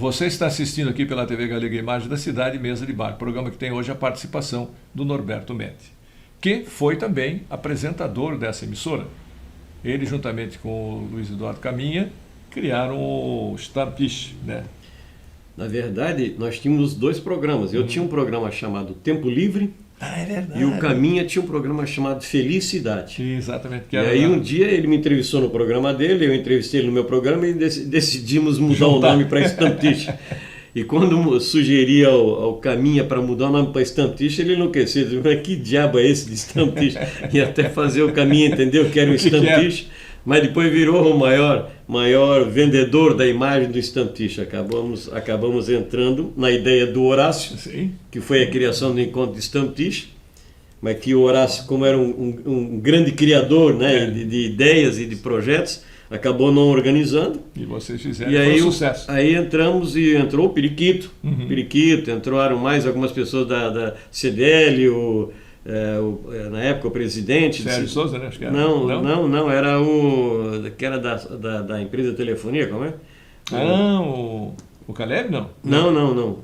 você está assistindo aqui pela TV Galega Imagem da Cidade, Mesa de Bar, programa que tem hoje a participação do Norberto Mendes, que foi também apresentador dessa emissora. Ele, juntamente com o Luiz Eduardo Caminha, criaram o Stamptisch, né? Na verdade, nós tínhamos 2 programas. Eu tinha um programa chamado Tempo Livre. Ah, é verdade. E o Caminha tinha um programa chamado Felicidade. Exatamente. E aí um dia ele me entrevistou no programa dele, eu entrevistei ele no meu programa e decidimos mudar o nome para Stamptisch. E quando sugeri ao Caminha para mudar o nome para Stamptisch, ele enlouqueceu. Disse, mas que diabo é esse de Stamptisch? E até fazer o Caminha entender o que era o Stamptisch. Mas depois virou o maior vendedor da imagem do Stamptisch. Acabamos entrando na ideia do Horácio, sim, que foi a criação do encontro de Stamptisch, mas que o Horácio, como era um grande criador, né, de ideias e de projetos, acabou não organizando. E vocês fizeram, e aí, foi um sucesso. Aí entramos e entrou o Periquito. Periquito, entraram mais algumas pessoas da CDL, na época o presidente... Sérgio Souza, né? Acho que era. Não, era o que era da empresa de telefonia, como é? O Caleb, não? Não.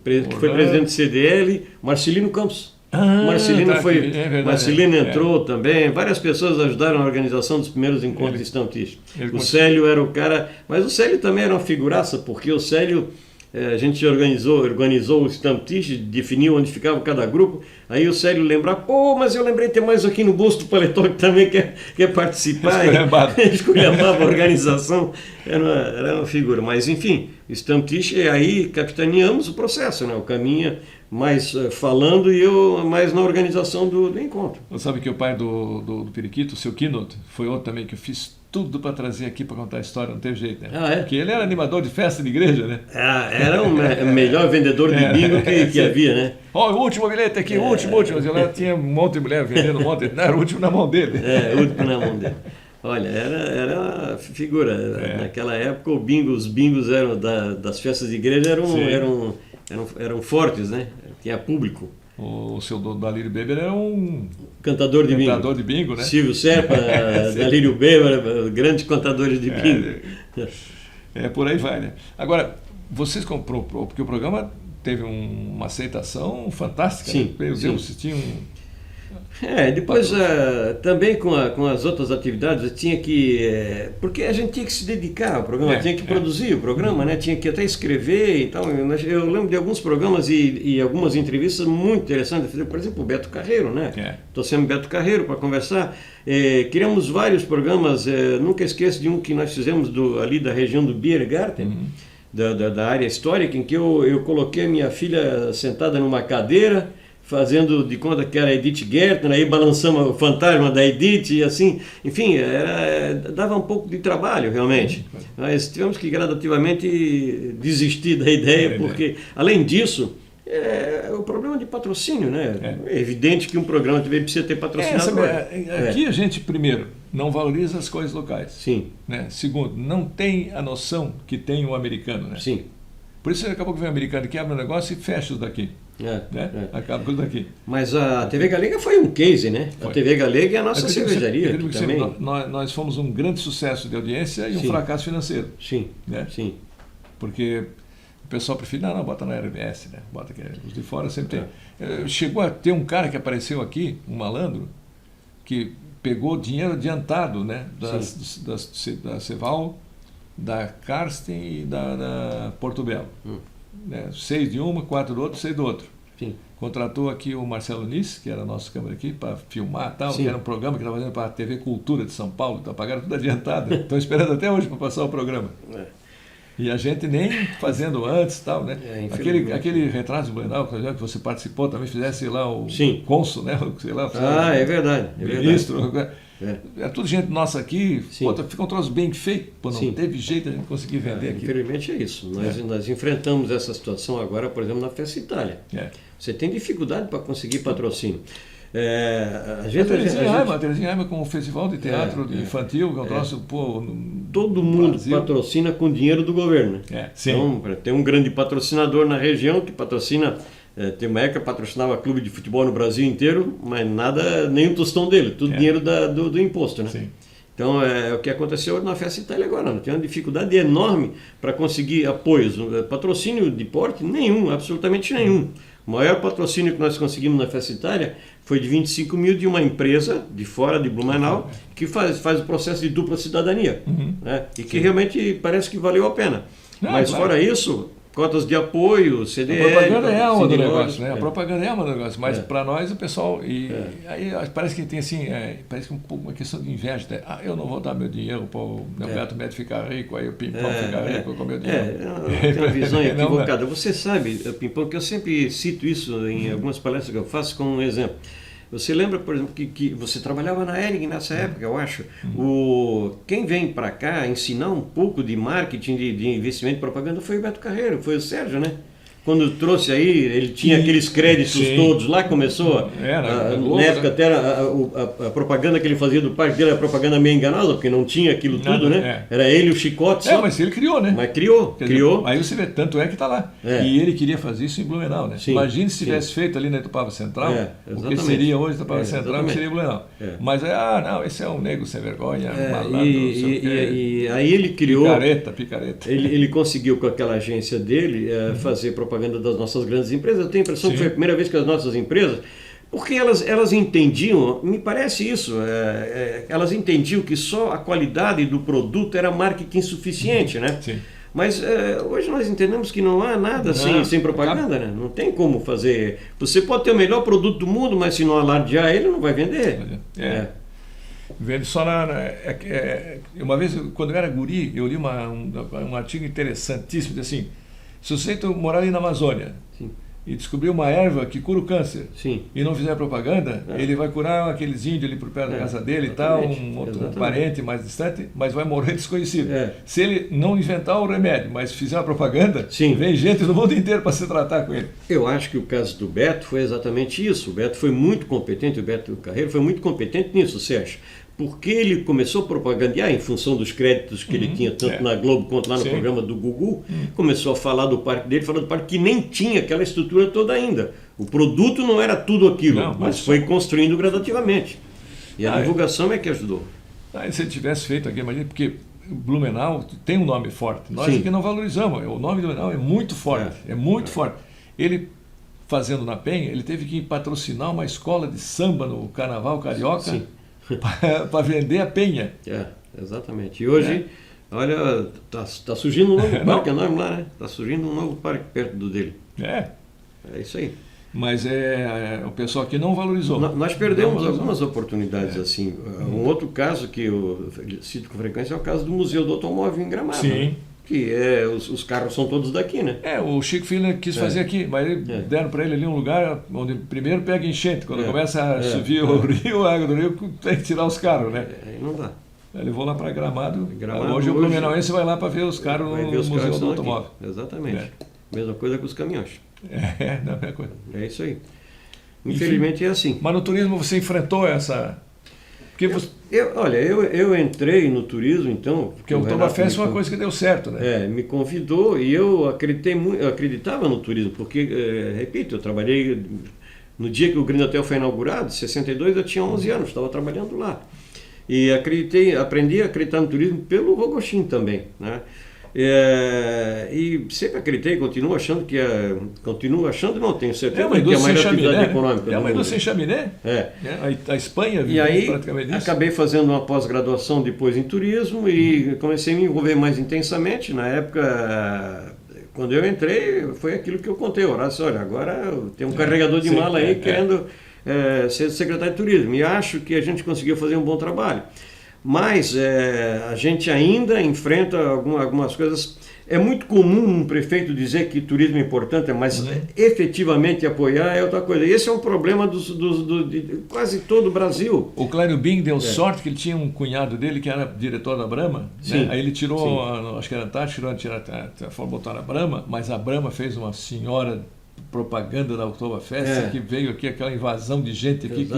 Que foi presidente do CDL, Marcelino Campos. Marcelino Marcelino entrou também, várias pessoas ajudaram na organização dos primeiros encontros de Stamptisch. O Célio era o cara, mas o Célio também era uma figuraça, porque o Célio... a gente organizou o Stamptisch, definiu onde ficava cada grupo. Aí o Célio lembrava, mas eu lembrei de ter mais aqui no bolso do paletó que também quer participar. Esculhambava a organização, era uma figura. Mas enfim, o Stamptisch, aí capitaneamos o processo, né? O Caminha mais falando e eu mais na organização do encontro. Você sabe que o pai do Periquito, o seu Keynote, foi outro também que eu fiz tudo para trazer aqui para contar a história, não teve jeito, né? Porque ele era animador de festa de igreja, né? Era o melhor vendedor de bingo que havia, né? O último bilhete aqui, o último. Mas lá tinha um monte de mulher vendendo um monte, não, era o último na mão dele. O último na mão dele. Olha, era uma figura. Naquela época os bingos das festas de igreja eram fortes, né? Tinha público. O seu Dalírio Beber era um cantador de bingo, né? Silvio Serpa, Dalírio Beber, grandes cantadores de bingo. Por aí vai, né? Agora, vocês comprou, porque o programa teve uma aceitação fantástica. Sim, né? sim. Vocês tinham... Depois também com as outras atividades eu tinha que... porque a gente tinha que se dedicar ao programa, tinha que produzir o programa, né? Tinha que até escrever e tal. Eu lembro de alguns programas e algumas entrevistas muito interessantes. Por exemplo, o Beto Carreiro, né? Estou sendo Beto Carreiro para conversar. Criamos vários programas, nunca esqueço de um que nós fizemos ali da região do Biergarten, da área histórica, em que eu coloquei a minha filha sentada numa cadeira, fazendo de conta que era Edith Gertner, aí balançamos o fantasma da Edith e assim, enfim, dava um pouco de trabalho realmente. Mas tivemos que gradativamente desistir da ideia, porque além disso, o problema de patrocínio, né? É evidente que um programa também precisa ter patrocinador. Aqui a gente, primeiro, não valoriza as coisas locais. Sim. Né? Segundo, não tem a noção que tem o americano, né? Sim. Por isso acabou que vem o americano que abre um negócio e fecha os daqui. Acaba com os daqui. Mas a TV Galega foi um case, né? A TV Galega é a nossa cervejaria também. Nós fomos um grande sucesso de audiência e um fracasso financeiro. Sim, né? Sim. Porque o pessoal prefere, não, bota na RBS, né? Bota aqui, os de fora sempre tem. Chegou a ter um cara que apareceu aqui, um malandro, que pegou dinheiro adiantado, né? Da Ceval, da Karsten e da Porto Belo. 6 de uma, 4 do outro, 6 do outro. Sim. Contratou aqui o Marcelo Nis, que era nosso câmera aqui, para filmar tal, que era um programa que estava fazendo para a TV Cultura de São Paulo, então pagaram tudo adiantado. Estão esperando até hoje para passar o programa. E a gente nem fazendo antes tal, né? Aquele retrato de Blumenau, que você participou, também fizesse lá o cônsul, né? Sei lá, é verdade. Ministro. É tudo gente nossa aqui, fica um troço bem feito, não teve jeito de a gente conseguir vender aqui. Infelizmente é isso. Nós enfrentamos essa situação agora, por exemplo, na Festa Itália. Você tem dificuldade para conseguir patrocínio. A Terezinha Raima com o Festival de Teatro Infantil, que é um troço, todo mundo patrocina com dinheiro do governo. Então, tem um grande patrocinador na região que patrocina. Tem uma época que patrocinava clube de futebol no Brasil inteiro, mas nada, nem um tostão dele, tudo dinheiro do imposto, né? Então, o que aconteceu na Festa Itália agora, tem uma dificuldade enorme para conseguir apoios. Patrocínio de porte, nenhum, absolutamente nenhum. O maior patrocínio que nós conseguimos na Festa Itália foi de 25 mil de uma empresa de fora de Blumenau que faz o processo de dupla cidadania, né? E que realmente parece que valeu a pena. Mas claro. Fora isso, cotas de apoio, CDE... A propaganda é alma do negócio, né? A propaganda é alma do negócio, mas para nós o pessoal... Aí parece que tem assim, parece que um pouco uma questão de inveja. Né? Eu não vou dar meu dinheiro para o Beto Médio ficar rico, aí o Pimpão ficar rico com o meu dinheiro. Tem uma visão equivocada. Você sabe, Pimpão, que eu sempre cito isso em algumas palestras que eu faço como um exemplo. Você lembra, por exemplo, que você trabalhava na Hering nessa época, eu acho. Quem vem para cá ensinar um pouco de marketing, de investimento e propaganda foi o Beto Carreiro, foi o Sérgio, né? Quando trouxe aí, ele tinha aqueles créditos todos lá, começou, na época até a propaganda que ele fazia do parque dele, a propaganda meio enganosa, porque não tinha aquilo tudo, né? Era ele e o Chicote só. Mas ele criou, né? Mas criou. Aí você vê, tanto é que está lá. E ele queria fazer isso em Blumenau, né? Sim, imagine se tivesse feito ali na Itupava Central, o que seria hoje Itupava Central, que seria Blumenau. Mas, não, esse é um nego sem vergonha, malandro, não sei o quê. E aí ele criou... Picareta. Ele conseguiu, com aquela agência dele, fazer propaganda das nossas grandes empresas. Eu tenho a impressão que foi a primeira vez que as nossas empresas, porque elas entendiam, me parece isso, elas entendiam que só a qualidade do produto era marketing suficiente, né? Sim. Mas hoje nós entendemos que não há nada sem propaganda, né? Não tem como fazer. Você pode ter o melhor produto do mundo, mas se não alardear ele, não vai vender. Vende só uma vez, quando eu era guri, eu li um artigo interessantíssimo, de assim, se o sujeito morar ali na Amazônia e descobrir uma erva que cura o câncer e não fizer propaganda, ele vai curar aqueles índios ali por perto da casa dele e tal, um outro parente mais distante, mas vai morrer desconhecido. Se ele não inventar o remédio, mas fizer a propaganda, vem gente do mundo inteiro para se tratar com ele. Eu acho que o caso do Beto foi exatamente isso. O Beto foi muito competente, o Beto Carreiro foi muito competente nisso, Sérgio. Porque ele começou a propagandear em função dos créditos que ele tinha, tanto na Globo quanto lá no programa do Gugu, começou a falar do parque dele, falando do parque que nem tinha aquela estrutura toda ainda. O produto não era tudo aquilo, mas foi construindo gradativamente. E a divulgação é que ajudou. Se ele tivesse feito aqui, imagina, porque Blumenau tem um nome forte. Nós aqui não valorizamos. O nome de Blumenau é muito forte, forte. Ele, fazendo na Penha, ele teve que patrocinar uma escola de samba no Carnaval Carioca, para vender a penha. Exatamente. E hoje, olha, tá surgindo um novo parque enorme lá, né? Está surgindo um novo parque perto do dele. É isso aí. Mas o pessoal aqui não valorizou. Nós perdemos algumas oportunidades assim. Um outro caso que eu cito com frequência é o caso do Museu do Automóvel em Gramado. Sim. Que os carros são todos daqui, né? O Chico Filho quis fazer aqui, mas deram para ele ali um lugar onde primeiro pega enchente. Quando começa a subir o rio, a água do rio, tem que tirar os carros, né? Não dá. Ele vou lá para Gramado. Hoje o Blumenauense vai lá para ver os carros no Museu do Automóvel. Aqui. Exatamente. Mesma coisa com os caminhões. Não é coisa. É isso aí. Infelizmente é assim. Mas no turismo você enfrentou essa... Eu entrei no turismo, então... Porque o Oktoberfest foi uma coisa que deu certo, né? Me convidou e eu acreditava no turismo, porque, repito, eu trabalhei... No dia que o Green Hotel foi inaugurado, em 62, eu tinha 11 anos, estava trabalhando lá. E aprendi a acreditar no turismo pelo Rogochin também, né? E sempre acreditei, continuo achando, não, tenho certeza que é a maior atividade econômica. É uma indústria em chaminé. A Espanha viveu praticamente isso. Acabei fazendo uma pós-graduação depois em turismo e comecei a me envolver mais intensamente. Na época, quando eu entrei, foi aquilo que eu contei. Horácio, olha, agora tem um carregador de mala aí querendo ser secretário de turismo. E acho que a gente conseguiu fazer um bom trabalho. Mas a gente ainda enfrenta algumas coisas. É muito comum um prefeito dizer que turismo é importante, mas efetivamente apoiar é outra coisa. Esse é um problema de quase todo o Brasil. O Cláudio Bing deu sorte que ele tinha um cunhado dele que era diretor da Brahma. Né? Aí ele tirou, acho que era Antártida, botou na Brahma, mas a Brahma fez uma senhora propaganda da Oktoberfest que veio aqui, aquela invasão de gente aqui.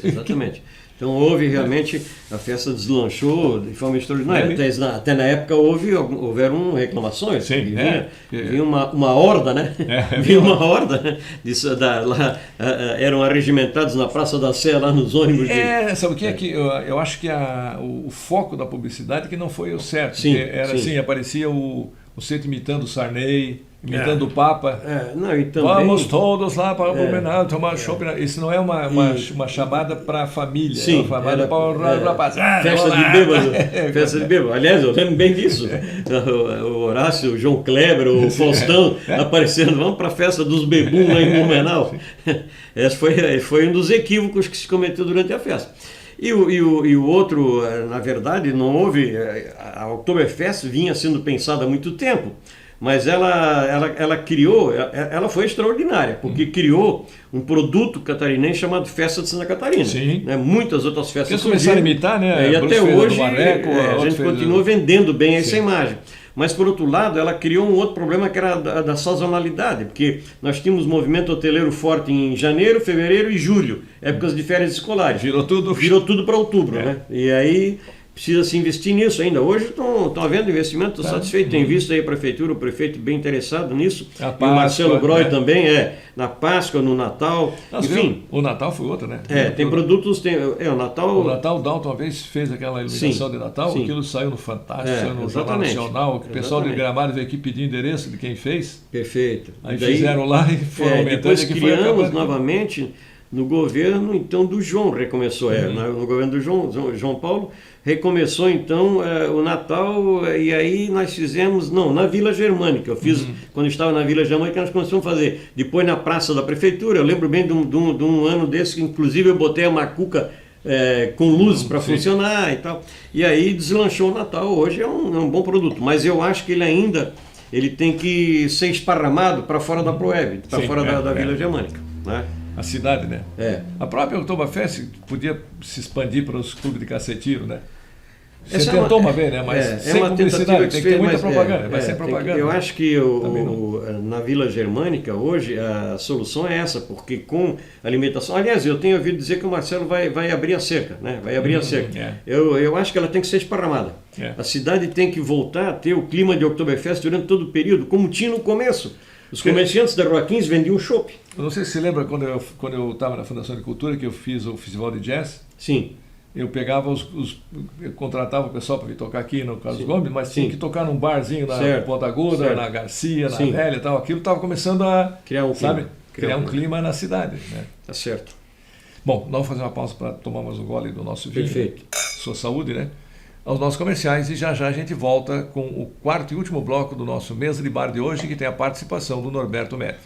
Exatamente. Então houve realmente, a festa deslanchou de forma extraordinária. Até na época houveram reclamações. Sim, vinha uma horda, né? Vinha uma horda, né? Eram arregimentados na Praça da Sé, lá nos ônibus. Sabe o que é que eu acho que o foco da publicidade que não foi o certo. Sim, era assim, aparecia o centro imitando o Sarney, imitando o Papa. E também, vamos todos lá para Blumenau tomar chopp. Isso não é uma chamada para a família, sim, é uma chamada para o rapaz. Festa de bêbado. Festa de bêbado. Aliás, eu lembro bem disso. O Horácio, o João Kleber, o Faustão aparecendo, vamos para a festa dos bebum lá em Blumenau. Esse foi um dos equívocos que se cometeu durante a festa. E o outro, na verdade, não houve. A Oktoberfest vinha sendo pensada há muito tempo, mas ela criou, ela foi extraordinária, porque criou um produto catarinense chamado Festa de Santa Catarina. Sim. Né? Muitas outras festas eles começaram a imitar, né? E até hoje Marreco, a gente continua vendendo bem essa imagem. Mas, por outro lado, ela criou um outro problema que era da sazonalidade, porque nós tínhamos movimento hoteleiro forte em janeiro, fevereiro e julho, épocas de férias escolares. Virou tudo para outubro, né? E aí precisa se investir nisso ainda. Hoje estão havendo investimento, estou satisfeito, tem visto aí a prefeitura, o prefeito bem interessado nisso. Páscoa, e o Marcelo Groy também, na Páscoa, no Natal, enfim. O Natal foi outro, né? Tem produtos, o Natal... O Natal, o Dalton uma vez fez aquela iluminação de Natal, aquilo saiu no Fantástico, saiu no Jornal Nacional, o pessoal de Gramado veio aqui pedir endereço de quem fez. Perfeito. Aí fizeram lá e foram aumentando. Depois criamos novamente... No governo, então, do João, recomeçou, no governo do João Paulo, recomeçou, então, o Natal, e aí nós fizemos, na Vila Germânica, eu fiz, quando estava na Vila Germânica, nós começamos a fazer, depois na Praça da Prefeitura, eu lembro bem de um ano desse, que inclusive eu botei a macuca com luzes para funcionar e tal, e aí deslanchou o Natal, hoje é um bom produto, mas eu acho que ele tem que ser esparramado para fora da Proeb, para fora da Vila Germânica, né? A cidade, né? A própria Oktoberfest podia se expandir para os clubes de cacetiro, né? Você tentou uma vez, né? Mas sem publicidade, tem que ter muita propaganda. Vai ser propaganda. Eu acho que na Vila Germânica, hoje, a solução é essa, porque com alimentação... Aliás, eu tenho ouvido dizer que o Marcelo vai abrir a cerca, né? Vai abrir a cerca. Eu acho que ela tem que ser esparramada. A cidade tem que voltar a ter o clima de Oktoberfest durante todo o período, como tinha no começo. Os comerciantes da Rua 15 vendiam chopp. Eu não sei se você lembra quando eu estava na Fundação de Cultura, que eu fiz o Festival de Jazz. Sim. Eu pegava eu contratava o pessoal para vir tocar aqui no Carlos Gomes, mas tinha que tocar num barzinho na Ponta Aguda, na Garcia, na Velha e tal. Aquilo estava começando a criar um clima na cidade. Né? Tá certo. Bom, nós vamos fazer uma pausa para tomar mais um gole do nosso vinho. Perfeito. Sua saúde, né? Aos nossos comerciais, e já a gente volta com o quarto e último bloco do nosso Mesa de Bar de hoje, que tem a participação do Norberto Médio.